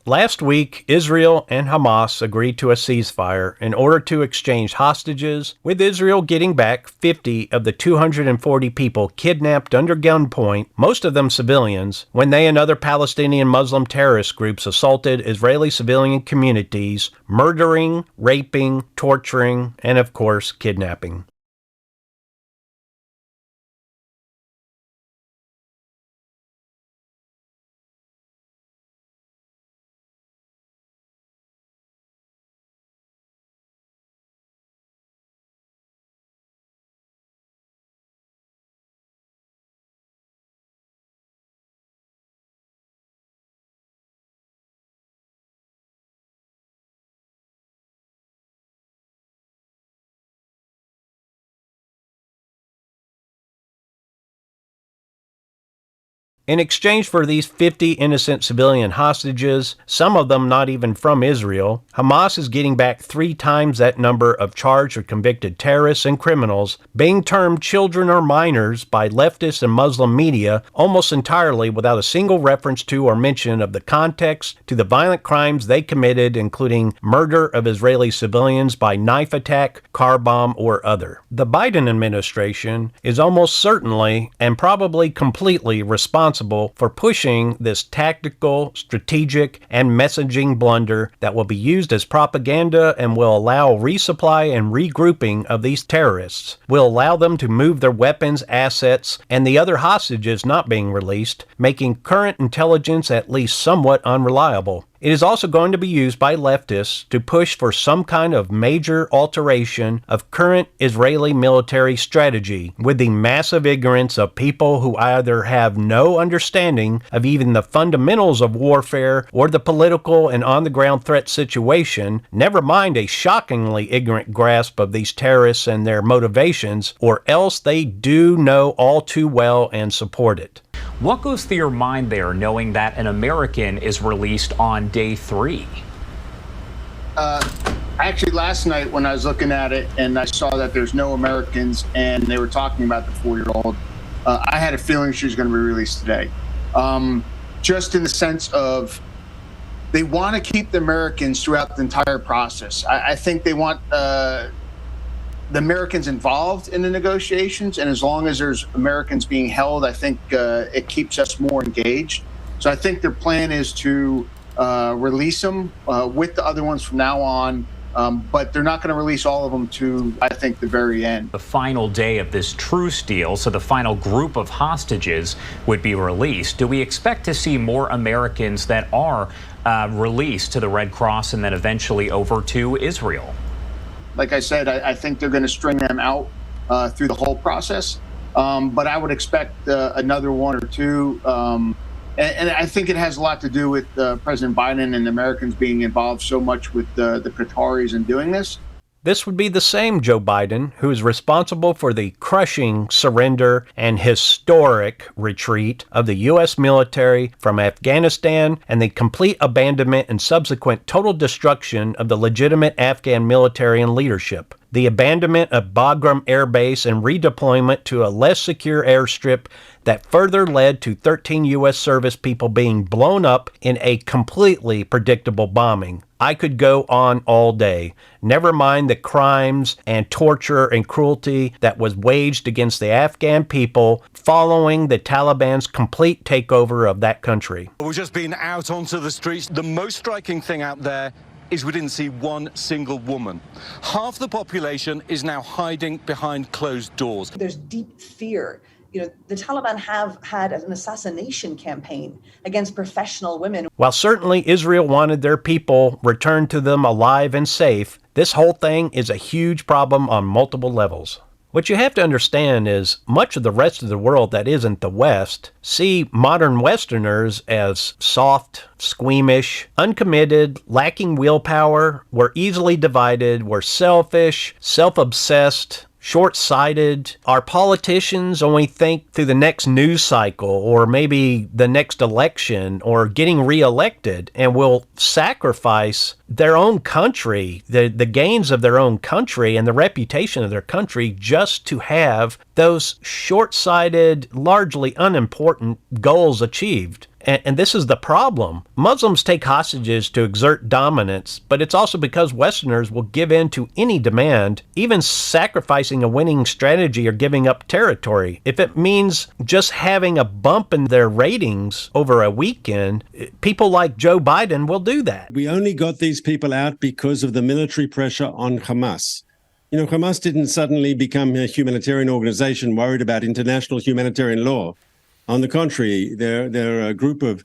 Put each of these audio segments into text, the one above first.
Last week, Israel and Hamas agreed to a ceasefire in order to exchange hostages, with Israel getting back 50 of the 240 people kidnapped under gunpoint, most of them civilians, when they and other Palestinian Muslim terrorist groups assaulted Israeli civilian communities, murdering, raping, torturing, and of course, kidnapping. In exchange for these 50 innocent civilian hostages, some of them not even from Israel, Hamas is getting back 3 times that number of charged or convicted terrorists and criminals, being termed children or minors by leftist and Muslim media almost entirely without a single reference to or mention of the context to the violent crimes they committed, including murder of Israeli civilians by knife attack, car bomb, or other. The Biden administration is almost certainly and probably completely responsible for pushing this tactical, strategic, and messaging blunder that will be used as propaganda and will allow resupply and regrouping of these terrorists, will allow them to move their weapons, assets, and the other hostages not being released, making current intelligence at least somewhat unreliable. It is also going to be used by leftists to push for some kind of major alteration of current Israeli military strategy, with the massive ignorance of people who either have no understanding of even the fundamentals of warfare or the political and on-the-ground threat situation, never mind a shockingly ignorant grasp of these terrorists and their motivations, or else they do know all too well and support it. What goes through your mind there, knowing that an American is released on day 3? Actually, last night when I was looking at it and I saw that there's no Americans and they were talking about the 4-year-old, I had a feeling she was going to be released today. Just in the sense of they want to keep the Americans throughout the entire process. I think they want the Americans involved in the negotiations, and as long as there's Americans being held, I think it keeps us more engaged. So I think their plan is to release them with the other ones from now on, but they're not going to release all of them to, I think, the very end. The final day of this truce deal, so the final group of hostages would be released. Do we expect to see more Americans that are released to the Red Cross and then eventually over to Israel? Like I said, I think they're going to string them out through the whole process. But I would expect another 1 or 2. And I think it has a lot to do with President Biden and Americans being involved so much with the Qataris in doing this. This would be the same Joe Biden who is responsible for the crushing surrender and historic retreat of the U.S. military from Afghanistan and the complete abandonment and subsequent total destruction of the legitimate Afghan military and leadership. The abandonment of Bagram Air Base and redeployment to a less secure airstrip that further led to 13 U.S. service people being blown up in a completely predictable bombing. I could go on all day. Never mind the crimes and torture and cruelty that was waged against the Afghan people following the Taliban's complete takeover of that country. We've just been out onto the streets. The most striking thing out there is we didn't see one single woman. Half the population is now hiding behind closed doors. There's deep fear. You know, the Taliban have had an assassination campaign against professional women. While certainly Israel wanted their people returned to them alive and safe, this whole thing is a huge problem on multiple levels. What you have to understand is much of the rest of the world that isn't the West see modern Westerners as soft, squeamish, uncommitted, lacking willpower, we're easily divided, we're selfish, self-obsessed, short-sighted. Our politicians only think through the next news cycle or maybe the next election or getting reelected and will sacrifice their own country, the gains of their own country and the reputation of their country just to have those short-sighted, largely unimportant goals achieved. And this is the problem. Muslims take hostages to exert dominance, but it's also because Westerners will give in to any demand, even sacrificing a winning strategy or giving up territory. If it means just having a bump in their ratings over a weekend, people like Joe Biden will do that. We only got these people out because of the military pressure on Hamas. You know, Hamas didn't suddenly become a humanitarian organization worried about international humanitarian law. On the contrary, they're a group of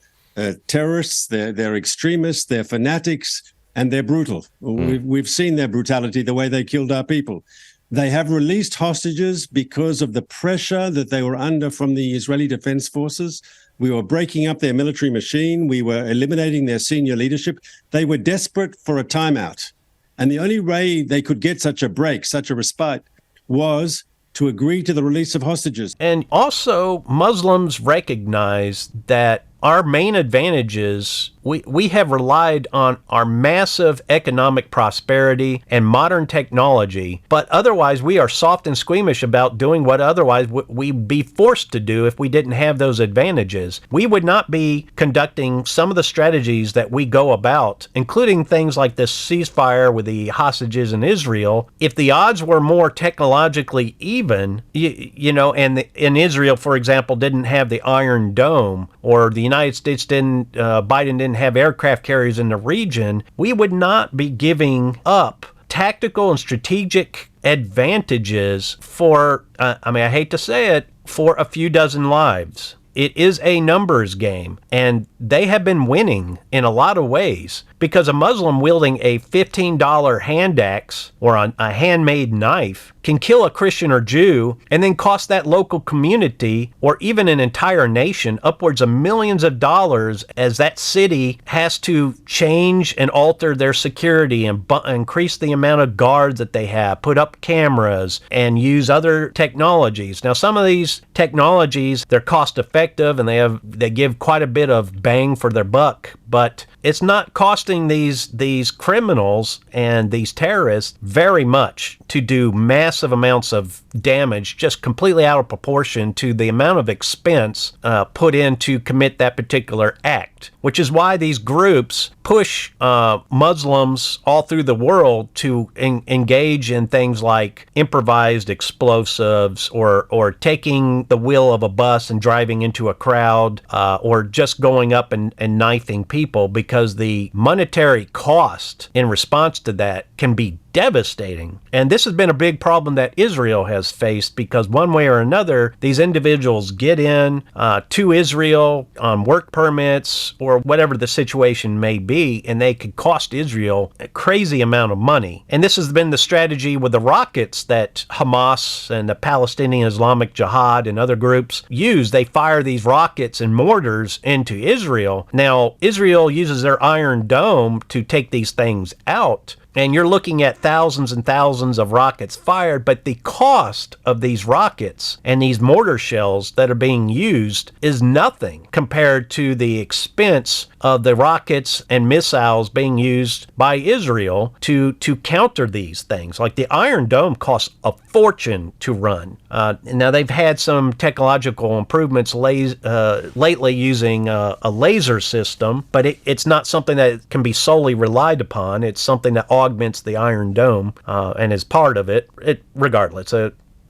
terrorists, they're extremists, they're fanatics, and they're brutal. We've seen their brutality, the way they killed our people. They have released hostages because of the pressure that they were under from the Israeli Defense Forces. We were breaking up their military machine. We were eliminating their senior leadership. They were desperate for a timeout. And the only way they could get such a break, such a respite, was to agree to the release of hostages. And also, Muslims recognize that our main advantage is we have relied on our massive economic prosperity and modern technology, but otherwise we are soft and squeamish about doing what otherwise we'd be forced to do if we didn't have those advantages. We would not be conducting some of the strategies that we go about, including things like this ceasefire with the hostages in Israel, if the odds were more technologically even, and in Israel, for example, didn't have the Iron Dome, or the United States Biden didn't have aircraft carriers in the region, we would not be giving up tactical and strategic advantages for, I hate to say it, for a few dozen lives. It is a numbers game, and they have been winning in a lot of ways, because a Muslim wielding a $15 hand axe or a handmade knife can kill a Christian or Jew and then cost that local community or even an entire nation upwards of millions of dollars, as that city has to change and alter their security and increase the amount of guards that they have, put up cameras, and use other technologies. Now, some of these technologies, they're cost effective and they give quite a bit of bang for their buck, but it's not costing these criminals and these terrorists very much to do massive amounts of damage, just completely out of proportion to the amount of expense put in to commit that particular act, which is why these groups push Muslims all through the world to engage in things like improvised explosives or taking the wheel of a bus and driving into a crowd or just going up and knifing people, because the monetary cost in response to that can be devastating. And this has been a big problem that Israel has faced, because one way or another, these individuals get in to Israel on work permits or whatever the situation may be, and they could cost Israel a crazy amount of money. And this has been the strategy with the rockets that Hamas and the Palestinian Islamic Jihad and other groups use. They fire these rockets and mortars into Israel. Now, Israel uses their Iron Dome to take these things out, and you're looking at thousands and thousands of rockets fired, but the cost of these rockets and these mortar shells that are being used is nothing compared to the expense of the rockets and missiles being used by Israel to counter these things. Like the Iron Dome costs a fortune to run. Now, they've had some technological improvements lately using a laser system, but it's not something that can be solely relied upon. It's something that augments the Iron Dome and is part of it. Regardless.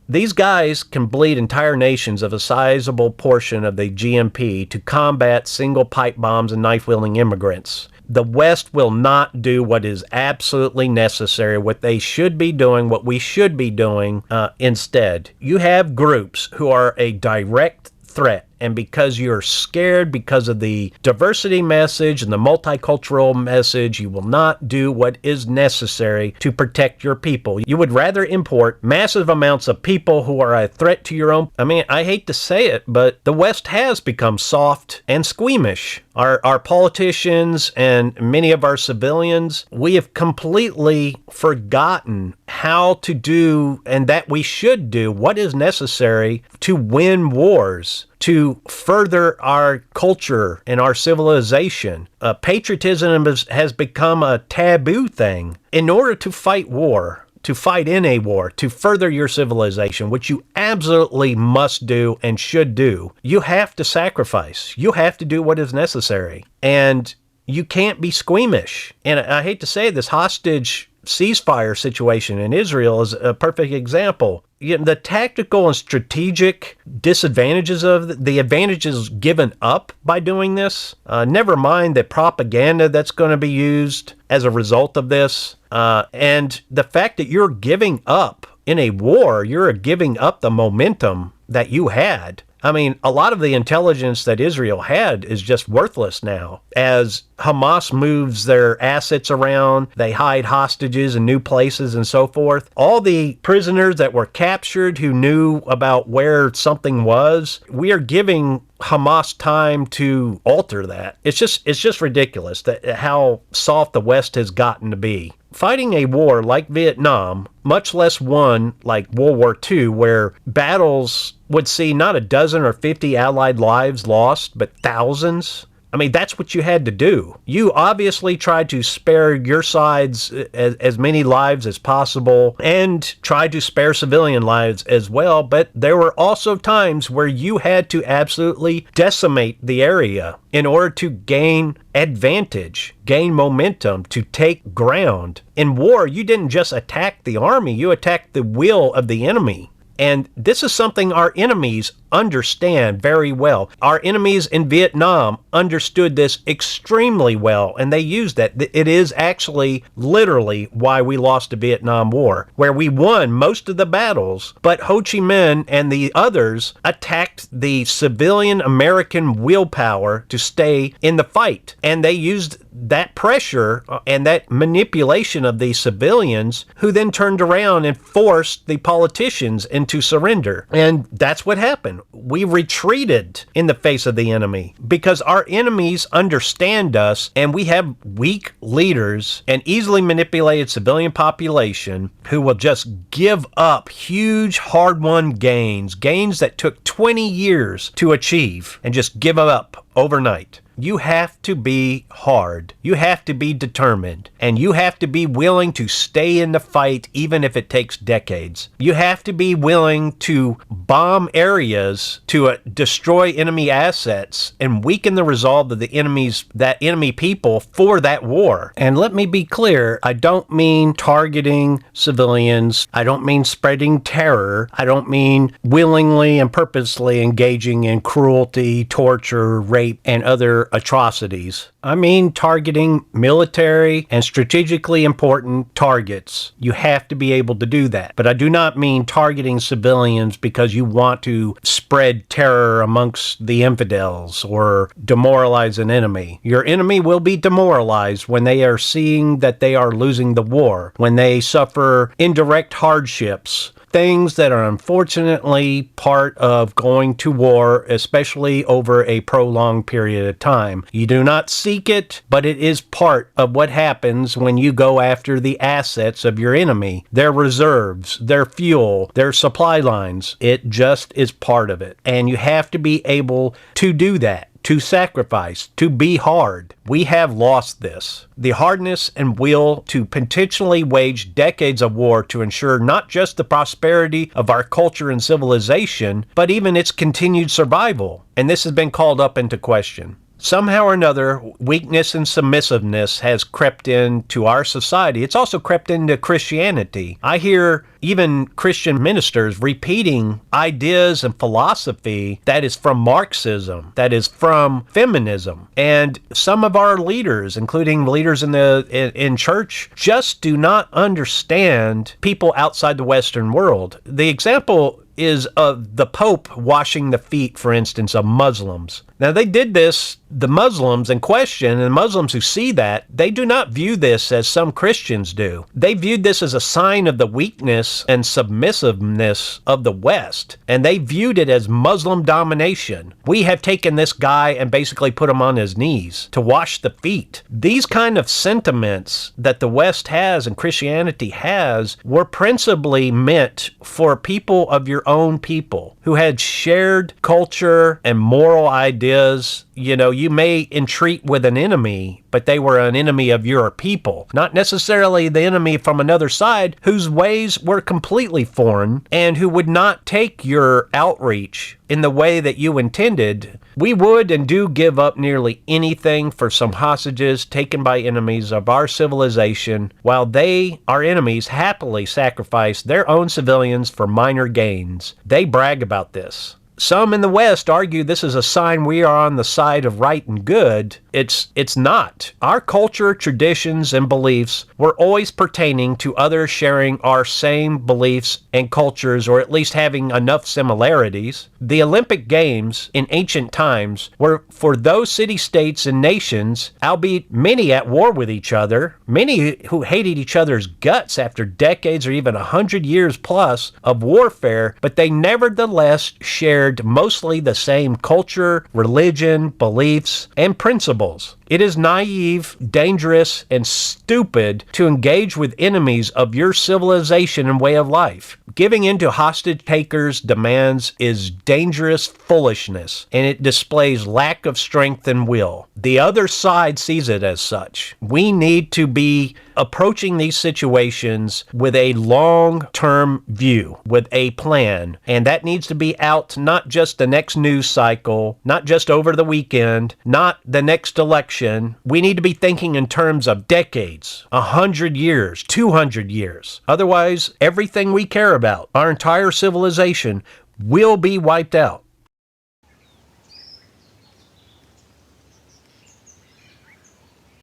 These guys can bleed entire nations of a sizable portion of the GMP to combat single pipe bombs and knife-wielding immigrants. The West will not do what is absolutely necessary, what they should be doing, what we should be doing instead. You have groups who are a direct threat, and because you're scared because of the diversity message and the multicultural message, you will not do what is necessary to protect your people. You would rather import massive amounts of people who are a threat to your own. I hate to say it, but the West has become soft and squeamish. Our politicians and many of our civilians, we have completely forgotten how to do, and that we should do, what is necessary to win wars, to further our culture and our civilization. Patriotism has become a taboo thing. In order to fight war, to fight in a war, to further your civilization, which you absolutely must do and should do, you have to sacrifice. You have to do what is necessary. And you can't be squeamish. And I hate to say this, hostage ceasefire situation in Israel is a perfect example. The tactical and strategic disadvantages of the advantages given up by doing this, never mind the propaganda that's going to be used as a result of this, and the fact that you're giving up in a war, you're giving up the momentum that you had. I mean, a lot of the intelligence that Israel had is just worthless now. As Hamas moves their assets around, they hide hostages in new places and so forth. All the prisoners that were captured who knew about where something was, we are giving Hamas time to alter that. It's just ridiculous that how soft the West has gotten to be. Fighting a war like Vietnam, much less one like World War II, where battles would see not a dozen or 50 Allied lives lost, but thousands. I mean, that's what you had to do. You obviously tried to spare your sides as many lives as possible and tried to spare civilian lives as well, but there were also times where you had to absolutely decimate the area in order to gain advantage, gain momentum, to take ground. In war, you didn't just attack the army, you attacked the will of the enemy. And this is something our enemies understand very well. Our enemies in Vietnam understood this extremely well, and they used that. It is actually literally why we lost the Vietnam War, where we won most of the battles, but Ho Chi Minh and the others attacked the civilian American willpower to stay in the fight. And they used that pressure and that manipulation of the civilians, who then turned around and forced the politicians into surrender. And that's what happened. We retreated in the face of the enemy because our enemies understand us, and we have weak leaders and easily manipulated civilian population who will just give up huge hard-won gains that took 20 years to achieve, and just give up overnight. You have to be hard. You have to be determined. And you have to be willing to stay in the fight even if it takes decades. You have to be willing to bomb areas to destroy enemy assets and weaken the resolve of the enemy people for that war. And let me be clear, I don't mean targeting civilians. I don't mean spreading terror. I don't mean willingly and purposely engaging in cruelty, torture, rape, and other atrocities. I mean targeting military and strategically important targets. You have to be able to do that. But I do not mean targeting civilians because you want to spread terror amongst the infidels or demoralize an enemy. Your enemy will be demoralized when they are seeing that they are losing the war, when they suffer indirect hardships, things that are unfortunately part of going to war, especially over a prolonged period of time. You do not seek it, but it is part of what happens when you go after the assets of your enemy, their reserves, their fuel, their supply lines. It just is part of it. And you have to be able to do that, to sacrifice, to be hard. We have lost this. The hardness and will to potentially wage decades of war to ensure not just the prosperity of our culture and civilization, but even its continued survival. And this has been called up into question. Somehow or another, weakness and submissiveness has crept into our society. It's also crept into Christianity. I hear even Christian ministers repeating ideas and philosophy that is from Marxism, that is from feminism. And some of our leaders, including leaders in church, just do not understand people outside the Western world. The example is of the Pope washing the feet, for instance, of Muslims. Now, they did this, the Muslims in question, and Muslims who see that, they do not view this as some Christians do. They viewed this as a sign of the weakness and submissiveness of the West, and they viewed it as Muslim domination. We have taken this guy and basically put him on his knees to wash the feet. These kind of sentiments that the West has and Christianity has were principally meant for people of your own people who had shared culture and moral ideas. You know, you may entreat with an enemy, but they were an enemy of your people, not necessarily the enemy from another side whose ways were completely foreign and who would not take your outreach in the way that you intended. We would and do give up nearly anything for some hostages taken by enemies of our civilization, while they, our enemies, happily sacrifice their own civilians for minor gains. They brag about this. Some in the West argue this is a sign we are on the side of right and good. It's not. Our culture, traditions, and beliefs were always pertaining to others sharing our same beliefs and cultures, or at least having enough similarities. The Olympic Games in ancient times were for those city-states and nations, albeit many at war with each other, many who hated each other's guts after decades or even 100 years plus of warfare, but they nevertheless shared mostly the same culture, religion, beliefs, and principles. It is naive, dangerous, and stupid to engage with enemies of your civilization and way of life. Giving in to hostage takers' demands is dangerous foolishness, and it displays lack of strength and will. The other side sees it as such. We need to be approaching these situations with a long-term view, with a plan, and that needs to be out not just the next news cycle, not just over the weekend, not the next election. We need to be thinking in terms of decades, 100 years, 200 years. Otherwise, everything we care about, our entire civilization, will be wiped out.